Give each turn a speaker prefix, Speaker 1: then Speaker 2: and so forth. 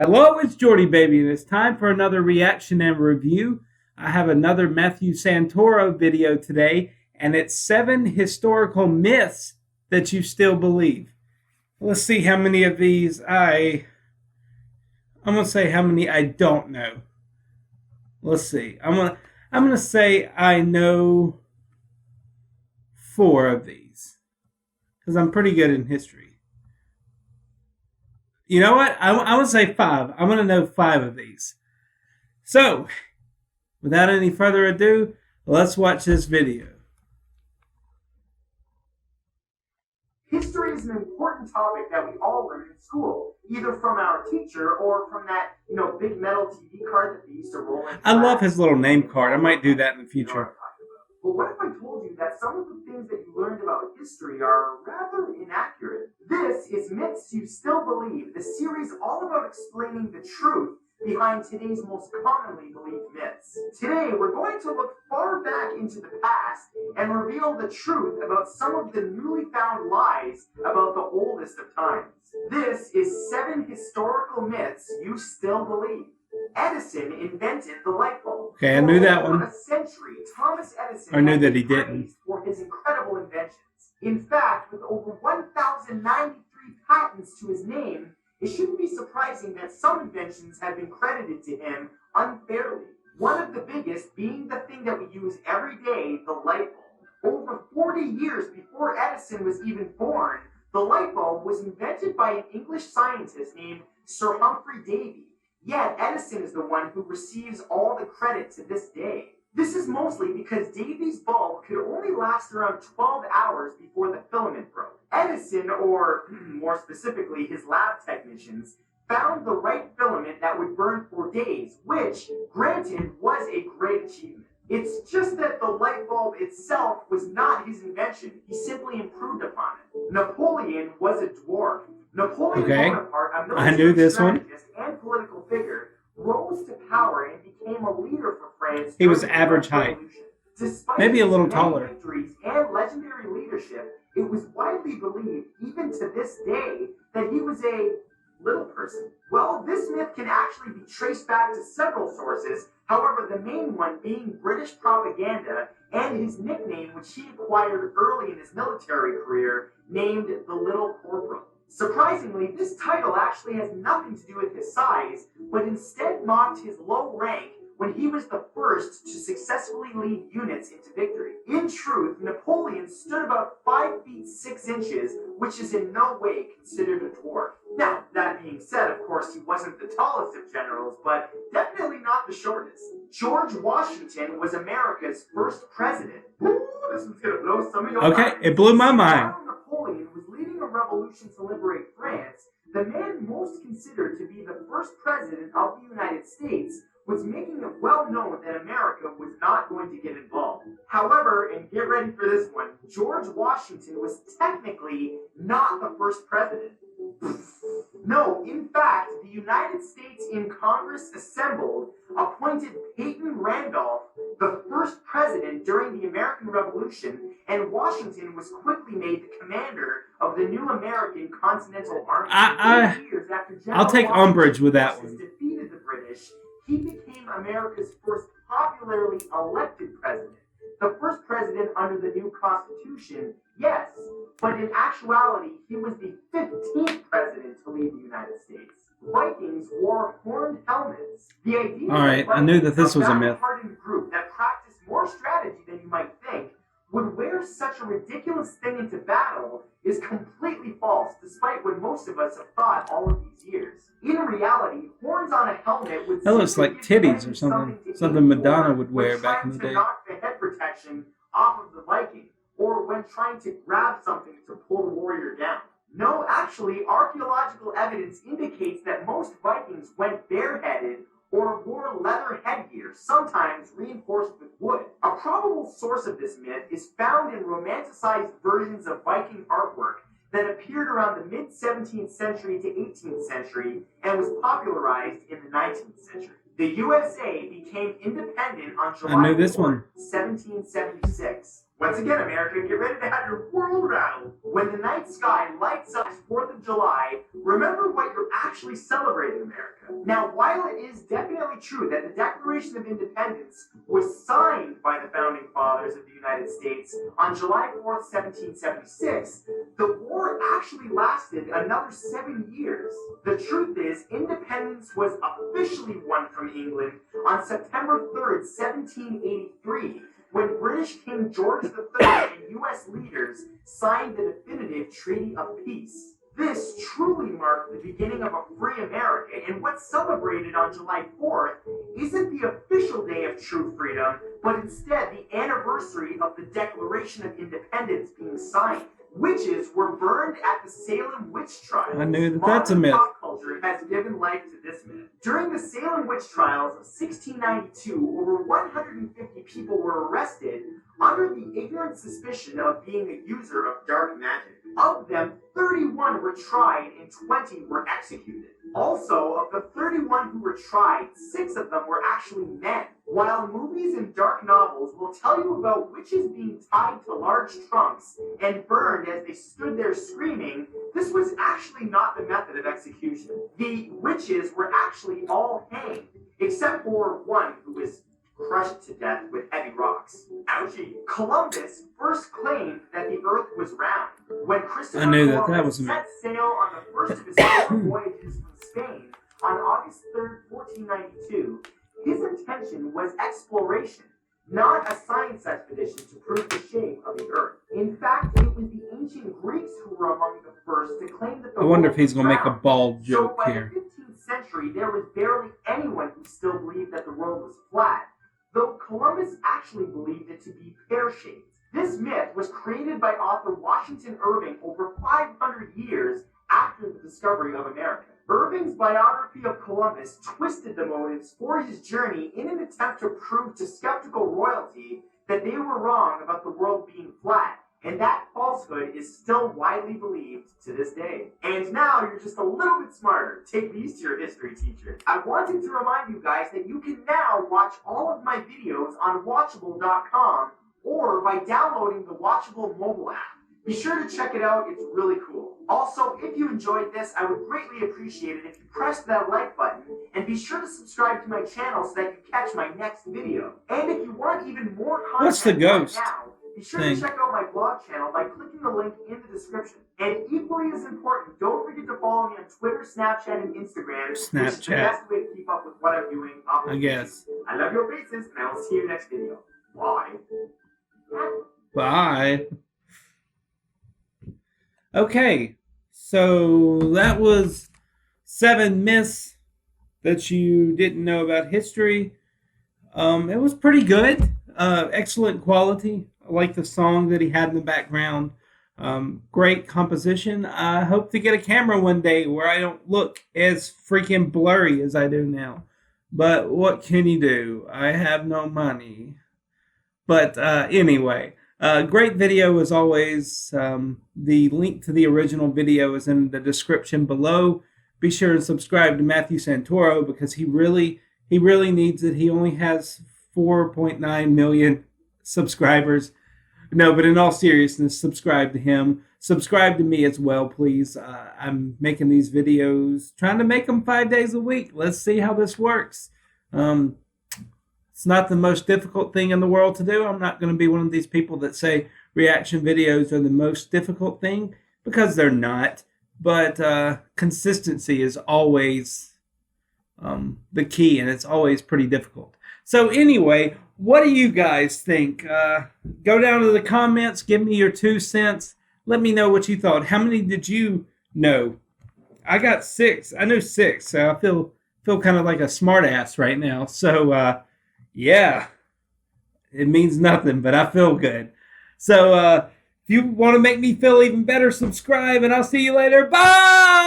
Speaker 1: Hello, it's JordyBaby, and it's time for another reaction and review. I have another Matthew Santoro video today, and it's 7 historical myths that you still believe. Let's see how many of these I'm gonna say how many I don't know. Let's see. I'm gonna say I know 4 of these because I'm pretty good in history. You know what? I would say 5. I'm going to know 5 of these. So, without any further ado, let's watch this video.
Speaker 2: History is an important topic that we all learn in school, either from our teacher or from that, big metal TV card that we used to roll in.
Speaker 1: I love his little name card. I might do that in the future.
Speaker 2: But what if I told you that some of the things that you learned about history are rather inaccurate? This is Myths You Still Believe, the series all about explaining the truth behind today's most commonly believed myths. Today, we're going to look far back into the past and reveal the truth about some of the newly found lies about the oldest of times. This is 7 historical myths you still believe. Edison invented the light bulb.
Speaker 1: Okay, I knew that one.
Speaker 2: For a century, Thomas Edison
Speaker 1: I knew that he didn't.
Speaker 2: For his incredible inventions. In fact, with over 1,093 patents to his name, it shouldn't be surprising that some inventions have been credited to him unfairly. One of the biggest being the thing that we use every day, the light bulb. Over 40 years before Edison was even born, the light bulb was invented by an English scientist named Sir Humphrey Davy. Yet Edison is the one who receives all the credit to this day. This is mostly because Davy's bulb could only last around 12 hours before the filament broke. Edison, or more specifically his lab technicians, found the right filament that would burn for days, which, granted, was a great achievement. It's just that the light bulb itself was not his invention. He simply improved upon it. Napoleon was a dwarf. Napoleon Bonaparte, a military strategist and political figure, rose to power and became a leader for France.
Speaker 1: He was average height.
Speaker 2: Despite
Speaker 1: maybe a little
Speaker 2: his
Speaker 1: taller.
Speaker 2: Victories and legendary leadership, it was widely believed, even to this day, that he was a little person. Well, this myth can actually be traced back to several sources, however, the main one being British propaganda and his nickname, which he acquired early in his military career, named the Little Corporal. Surprisingly, this title actually has nothing to do with his size, but instead mocked his low rank when he was the first to successfully lead units into victory. In truth, Napoleon stood about 5 feet 6 inches, which is in no way considered a dwarf. Now, that being said, of course, he wasn't the tallest of generals, but definitely not the shortest. George Washington was America's first president. Ooh, this one's gonna blow some of your minds.
Speaker 1: It blew my mind.
Speaker 2: Napoleon was leading a revolution to liberate France. The man most considered to be the first president of the United States was making it well known that America was not going to get involved. However, and get ready for this one, George Washington was technically not the first president. No, in fact, the United States in Congress assembled appointed Peyton Randolph the first president during the American Revolution, and Washington was quickly made the commander of the new American Continental Army.
Speaker 1: I'll take umbrage with that one.
Speaker 2: Defeated the British, he became America's first popularly elected president. The first president under the new Constitution, yes, but in actuality, he was the 15th president to lead the United States. Vikings wore horned helmets. The idea
Speaker 1: Alright, I knew that this was a myth.
Speaker 2: hardened group that practiced more strategy than you might think would wear such a ridiculous thing into battle is completely false, despite what most of us have thought all of these years. In reality, horns on a helmet would
Speaker 1: that looks like titties or something. Something Madonna would wear back in the day.
Speaker 2: Knock the head protection off of the Viking, or when trying to grab something to pull the warrior down. No, actually, archaeological evidence indicates that most Vikings went bareheaded or wore leather headgear, sometimes reinforced with wood. A probable source of this myth is found in romanticized versions of Viking artwork that appeared around the mid-17th century to 18th century and was popularized in the 19th century. The USA became independent on July 4, 1776. Once again, America, get ready to have your world rattled. When the night sky lights up as 4th of July, Remember what you're actually celebrating, America. Now, while it is definitely true that the Declaration of Independence was signed by the founding fathers of the United States on July 4th, 1776, the war actually lasted another 7 years. The truth is, independence was officially won from England on September 3rd, 1783, when British King George III and U.S. leaders signed the definitive Treaty of Peace. This truly marked the beginning of a free America, and what's celebrated on July 4th isn't the official day of true freedom, but instead the anniversary of the Declaration of Independence being signed. Witches were burned at the Salem witch trials.
Speaker 1: I knew that that's a myth.
Speaker 2: Pop culture has given life to this myth. During the Salem witch trials of 1692, over 150 people were arrested under the ignorant suspicion of being a user of dark magic. Of them, 31 were tried and 20 were executed. Also, of the 31 who were tried, 6 of them were actually men. While movies and dark novels will tell you about witches being tied to large trunks and burned as they stood there screaming, this was actually not the method of execution. The witches were actually all hanged, except for one who was crushed to death with heavy rocks. Ouchie. Columbus first claimed that the earth was round. When Christopher Columbus set sail on the first of his 4 voyages from Spain on August 3rd, 1492, his intention was exploration, not a science expedition to prove the shape of the earth. In fact, it was the ancient Greeks who were among the first to claim that the
Speaker 1: I wonder
Speaker 2: world
Speaker 1: if he's going to make a
Speaker 2: round.
Speaker 1: bald joke
Speaker 2: So by
Speaker 1: here.
Speaker 2: the 15th century, there was barely anyone who still believed that the world was flat, though Columbus actually believed it to be pear-shaped. This myth was created by author Washington Irving over 500 years after the discovery of America. Irving's biography of Columbus twisted the motives for his journey in an attempt to prove to skeptical royalty that they were wrong about the world being flat, and that falsehood is still widely believed to this day. And now you're just a little bit smarter. Take these to your history teacher. I wanted to remind you guys that you can now watch all of my videos on Watchable.com or by downloading the Watchable mobile app. Be sure to check it out, it's really cool. Also, if you enjoyed this, I would greatly appreciate it if you pressed that like button, and be sure to subscribe to my channel so that you catch my next video. And if you want even more content
Speaker 1: What's the ghost
Speaker 2: right now, be sure
Speaker 1: thing?
Speaker 2: to check out my blog channel by clicking the link in the description. And equally as important, don't forget to follow me on Twitter, Snapchat, and Instagram, which is the best way to keep up with what I'm doing.
Speaker 1: I guess.
Speaker 2: I love your faces, and I will see you next video. Bye.
Speaker 1: Bye. Okay, so that was 7 myths that you didn't know about history. It was pretty good. Excellent quality. I like the song that he had in the background. Great composition. I hope to get a camera one day where I don't look as freaking blurry as I do now. But what can you do? I have no money. But anyway, great video as always. The link to the original video is in the description below. Be sure to subscribe to Matthew Santoro because he really needs it. He only has 4.9 million subscribers. No, but in all seriousness, subscribe to him. Subscribe to me as well, please. I'm making these videos, trying to make them 5 days a week. Let's see how this works. It's not the most difficult thing in the world to do. I'm not going to be one of these people that say reaction videos are the most difficult thing, because they're not. But consistency is always the key, and it's always pretty difficult. So anyway, what do you guys think? Go down to the comments. Give me your 2 cents. Let me know what you thought. How many did you know? I got 6. I know 6, so I feel kind of like a smart ass right now. So yeah, it means nothing, but I feel good. So if you want to make me feel even better, subscribe, and I'll see you later. Bye!